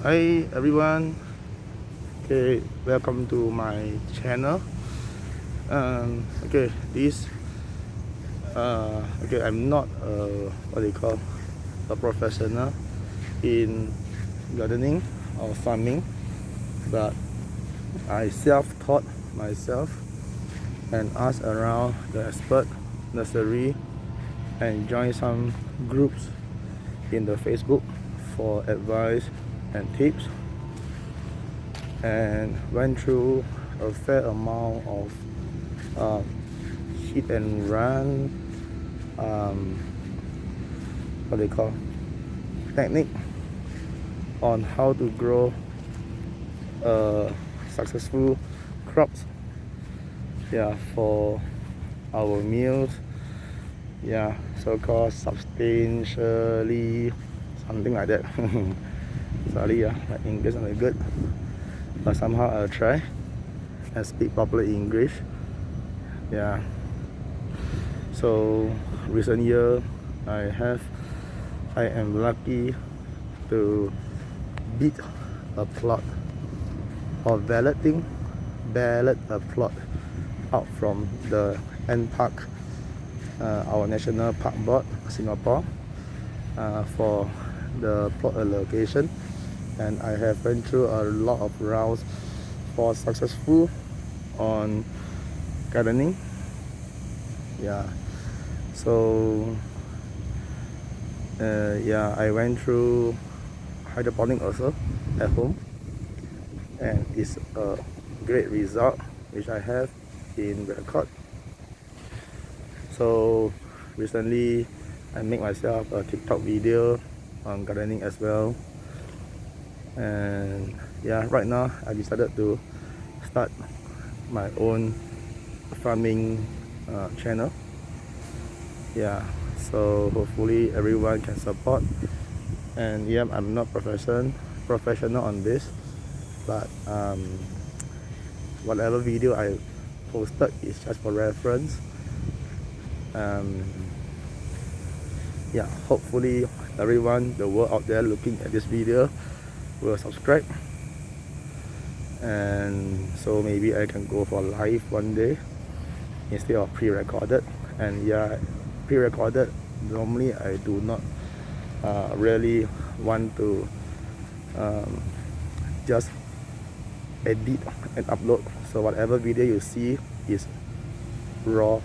Hi everyone, okay, welcome to my channel. Okay, I'm not a professional in gardening or farming, but I self-taught myself and asked around the expert nursery and joined some groups in the Facebook for advice and tips, and went through a fair amount of hit and run technique on how to grow successful crops, for our meals, so-called substantially, something like that. Sorry, my English not very good, but somehow I'll try and speak proper English. So recent year I am lucky to beat a plot or ballot a plot out from the Npark, our national park board, Singapore, for the plot allocation, and I have went through a lot of rounds for successful on gardening. So I went through hydroponic also at home, and it's a great result which I have in record. So recently I make myself a TikTok video on gardening as well, and right now I decided to start my own farming channel. So hopefully everyone can support, and I'm not professional on this, but whatever video I posted is just for reference. Hopefully everyone, the world out there looking at this video, will subscribe, and so maybe I can go for live one day instead of pre-recorded. And pre-recorded, normally I do not really want to just edit and upload, so whatever video you see is raw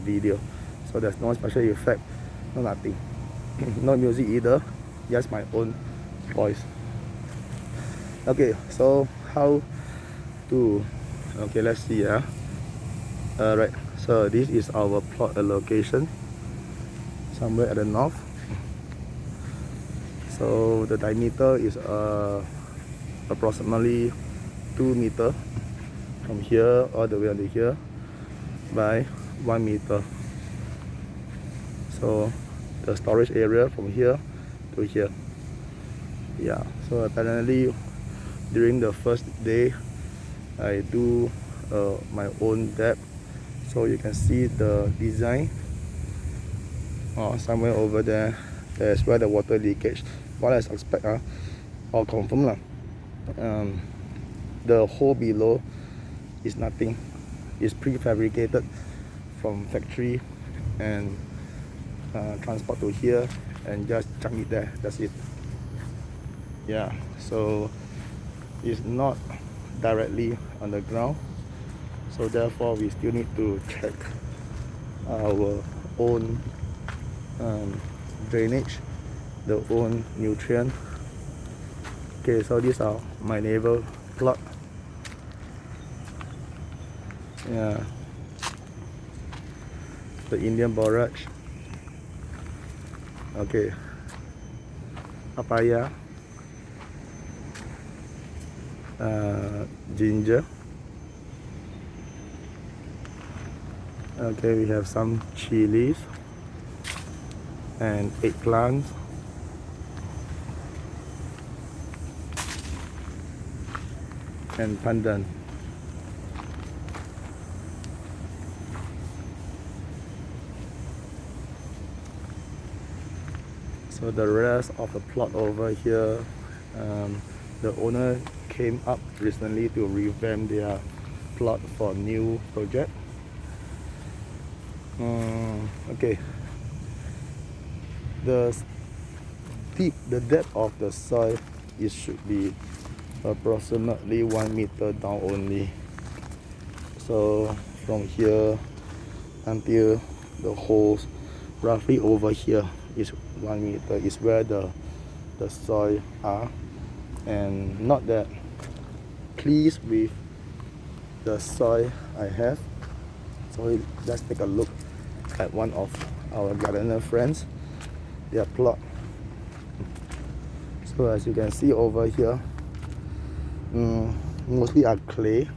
video, so there's no special effect, no nothing, no music either, just my own voice. Okay, so how to, let's see. Right, so this is our plot allocation somewhere at the north. So the diameter is approximately 2 meters from here all the way until here by 1 meter. So the storage area from here to here. So apparently during the first day I do my own depth, so you can see the design. Somewhere over there, that's where the water leakage, what I expect or confirm lah. The hole below is nothing, it's prefabricated from factory and transport to here and just chuck it there, that's it. So it's not directly on the ground, so therefore we still need to check our own drainage, the own nutrient. Okay, so these are my neighbor plot. The Indian borage, papaya, ginger. We have some chilies and eggplants, and pandan. So the rest of the plot over here The owner came up recently to revamp their plot for a new project. Okay, the depth of the soil, it should be approximately 1 meter down only. So from here until the holes roughly over here is 1 meter, is where the soil are. And not that pleased with the soil I have, so let's take a look at one of our gardener friends, their plot. So as you can see over here, mostly are clay,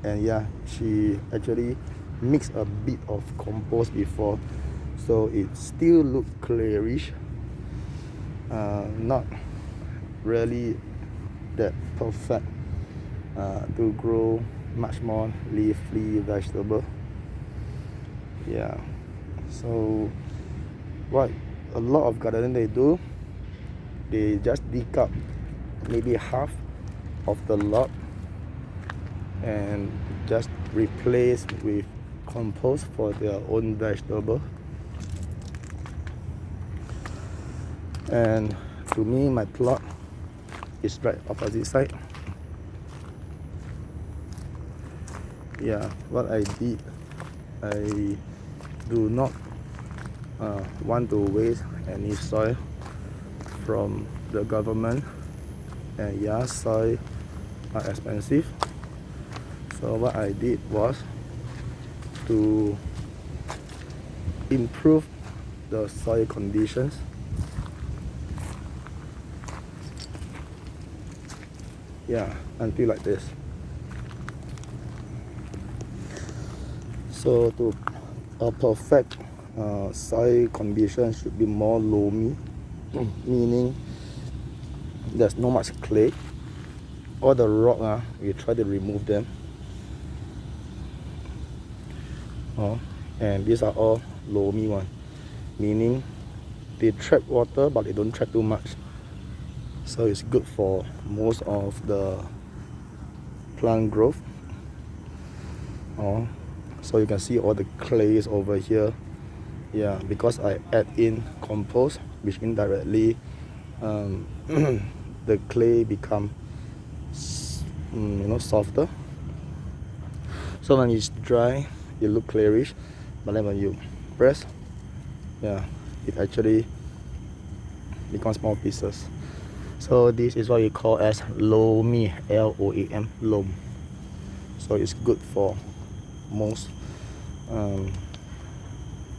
and yeah, she actually mixed a bit of compost before, so it still look clayish, not really that perfect to grow much more leafy vegetable. Yeah, so what a lot of gardeners they do, they just dig up maybe half of the lot and just replace with compost for their own vegetable. And to me, my plot is right opposite side. Yeah, what I did, I do not want to waste any soil from the government, and yeah, soil are expensive. So what I did was to improve the soil conditions. Yeah, until like this. So to a perfect soil condition should be more loamy, meaning there's not much clay. All the rock, we try to remove them. And these are all loamy one, meaning they trap water but they don't trap too much. So it's good for most of the plant growth. So you can see all the clays over here. Yeah, because I add in compost, which indirectly the clay become softer. So when it's dry, it look clayish, but then when you press, yeah, it actually becomes small pieces. So this is what we call as loamy, L-O-A-M, loam. So it's good for most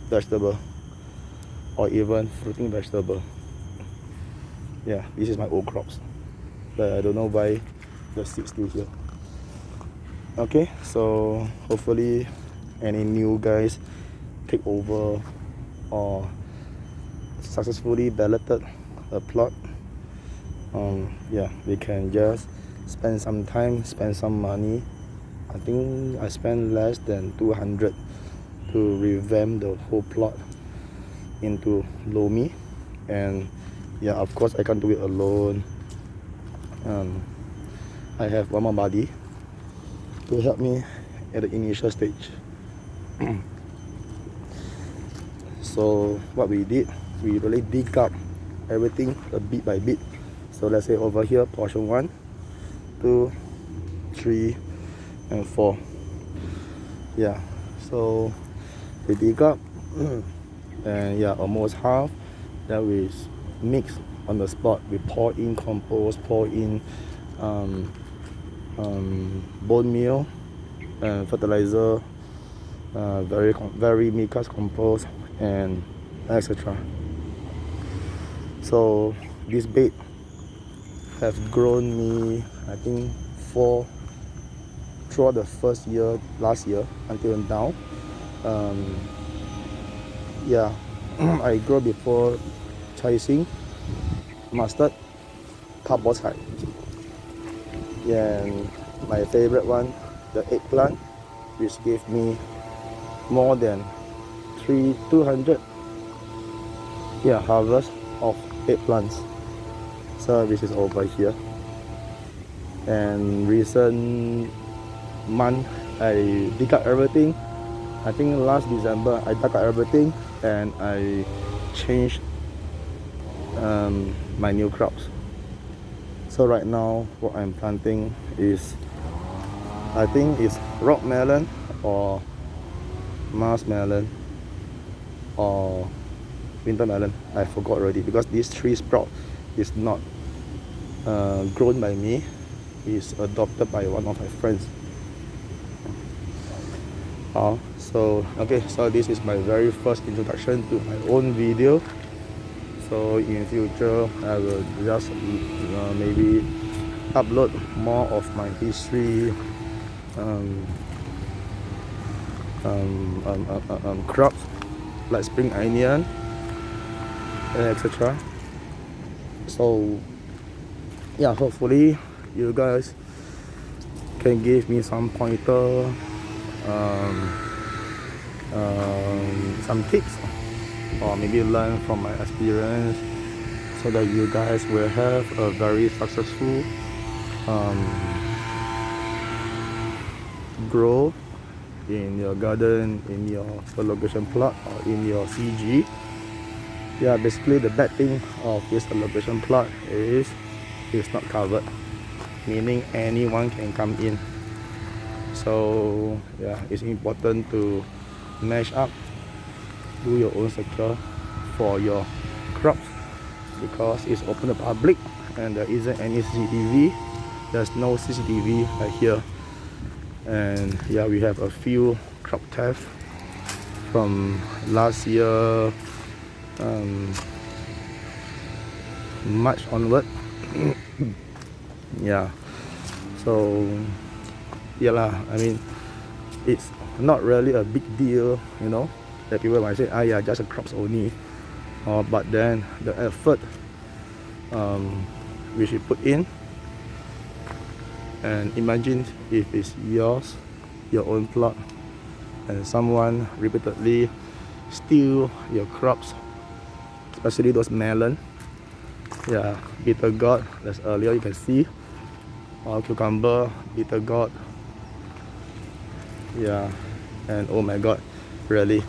vegetable or even fruiting vegetable. Yeah, this is my old crops, but I don't know why the seeds still here. Okay, so hopefully any new guys take over or successfully balloted a plot, yeah, we can just spend some time, spend some money. I think I spent less than 200 to revamp the whole plot into loamy. And yeah, of course I can't do it alone. I have one more buddy to help me at the initial stage. So what we did, we really dig up everything a bit by bit. So let's say over here, portion 1, 2, 3 and 4. Yeah, so we dig up and yeah, almost half. That we mix on the spot. We pour in compost, pour in bone meal and fertilizer, very mixed compost, and etc. So this bed have grown me, I think, 4 throughout the first year, last year until now. Yeah, I grow before chasing mustard, carboside. Yeah, and my favorite one, the eggplant, which gave me more than 200 harvest of eggplants. So this is over here. And recent month I dig up everything. I think last December I dug up everything and I changed my new crops. So right now what I'm planting is, I think it's rock melon or marshmallow or winter melon. I forgot already, because this tree sprout is not grown by me. It's adopted by one of my friends. So this is my very first introduction to my own video. So in future I will just maybe upload more of my history, crops like spring onion, etc. So yeah, hopefully you guys can give me some pointer, some tips, or maybe learn from my experience, so that you guys will have a very successful grow in your garden, in your allocation plot, or in your CG. Yeah, basically the bad thing of this allocation plot is it's not covered, meaning anyone can come in. So yeah, it's important to mesh up, do your own sector for your crops, because it's open to public and there isn't any CCTV. There's no CCTV right here. And yeah, we have a few crop theft from last year, March onward. Yeah, so yeah lah, I mean, it's not really a big deal, you know, that people might say, yeah, just a crops only, but then the effort we should put in. And imagine if it's yours, your own plot, and someone repeatedly steal your crops, especially those melon. Yeah, bitter gourd, as earlier you can see, or cucumber, bitter gourd. Yeah, and oh my god, really,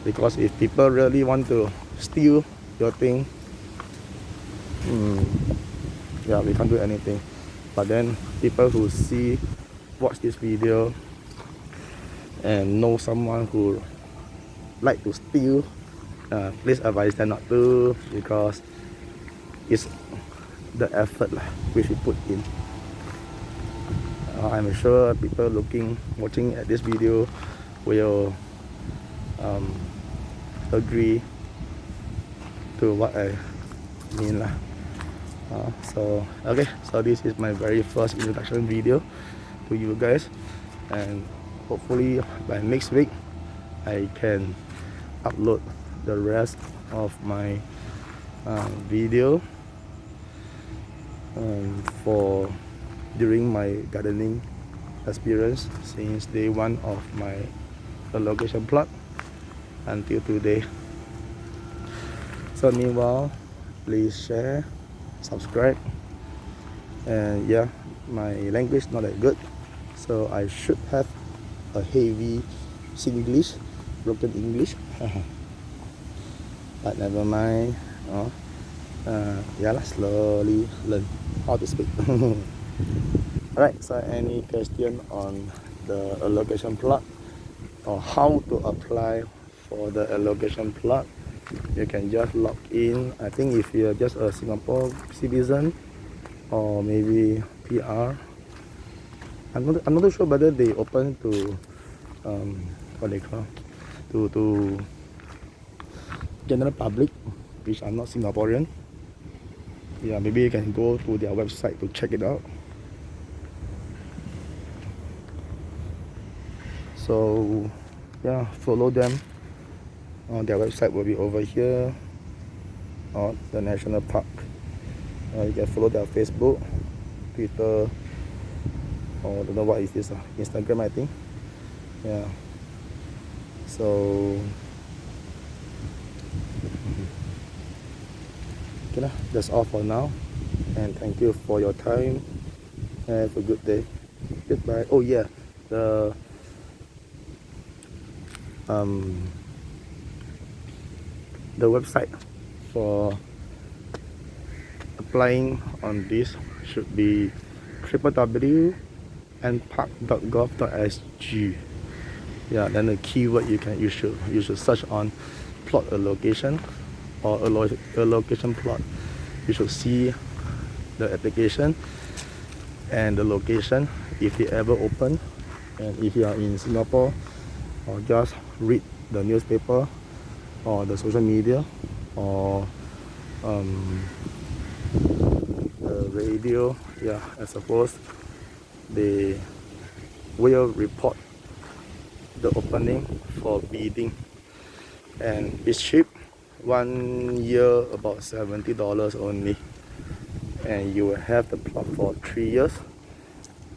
because if people really want to steal your thing, yeah, we can't do anything. But then people who watch this video and know someone who like to steal, please advise them not to, because it's the effort we should put in. I'm sure people watching at this video will agree to what I mean lah. So this is my very first introduction video to you guys, and hopefully by next week I can upload the rest of my video for during my gardening experience since day one of my allocation plot until today. So meanwhile, please share, subscribe, and yeah, my language not that good, so I should have a heavy Singlish, broken English, but never mind. Yeah, slowly learn how to speak. Alright, so any question on the allocation plot or how to apply for the allocation plot, you can just log in. I think if you're just a Singapore citizen or maybe PR, I'm not sure whether they open to what they call to general public, which I'm not Singaporean. Yeah, maybe you can go to their website to check it out. So yeah, follow them. Their website will be over here, or the national park. You can follow their Facebook, Twitter, or I don't know what is this, Instagram I think. Yeah, so okay lah, that's all for now, and thank you for your time. Have a good day. Goodbye. Oh yeah, the website for applying on this should be www.npark.gov.sg. Yeah, then the keyword you should search on plot allocation or allocation plot. You should see the application and the location if they ever open, and if you are in Singapore, or just read the newspaper or the social media or the radio. Yeah, I suppose they will report the opening for bidding, and it's cheap. 1 year about $70 only, and you will have the plot for 3 years,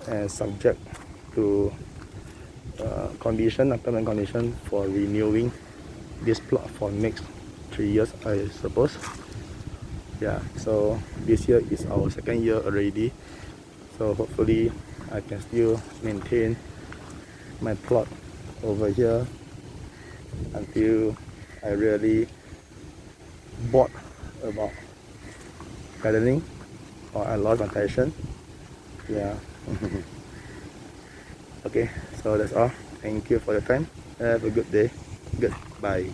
and subject to unpayment condition for renewing this plot for next 3 years, I suppose. Yeah, so this year is our 2nd year already, so hopefully I can still maintain my plot over here until I really bored about gardening or I lost my passion. Yeah. Okay, so that's all. Thank you for your time. Have a good day. Goodbye.